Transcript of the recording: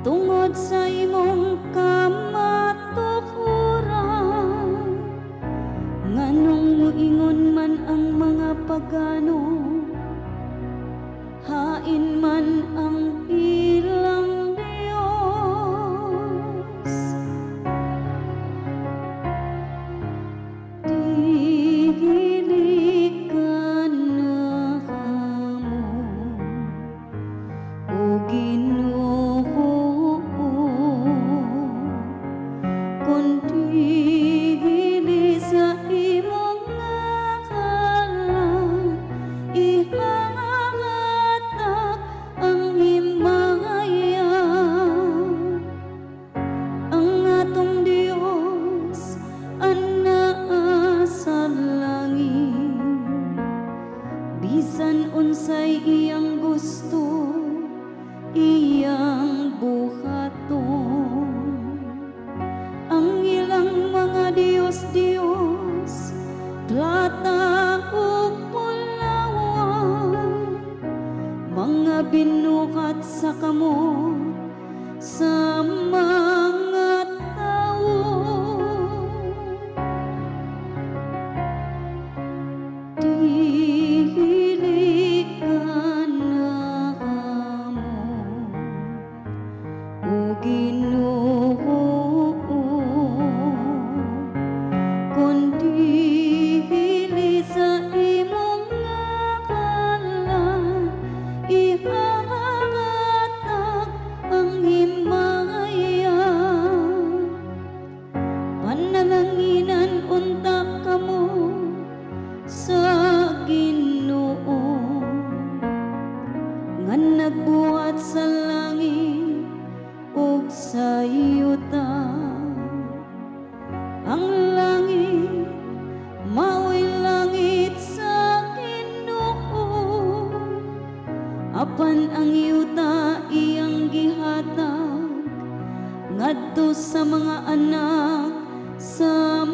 tungod sa imong kamatukuran. Nganong muingon man ang mga pagano, hain man ang ilang Diyos. Dili ka na kamo o Ginoo, kundi dili sa imong ngalan ihahatag ang himaya. Ang atong Dios anaa sa langit, bisan unsay iyang gusto iyang buhaton. Ang ilang mga Diyos-Diyos, plata ug pulawan, mga binuhat sa kamot sa mga tawo. Dili ka na kamo o Ginoo, kundi dili sa imong ngalan ihahatag ang himaya. Panalanginan unta kamo sa Ginoo, nga nagbuhat sa langit ug sa yuta. Ang langit mao'y langit sa Ginoo, apan ang yuta iyang gihatag ngadto sa mga anak sa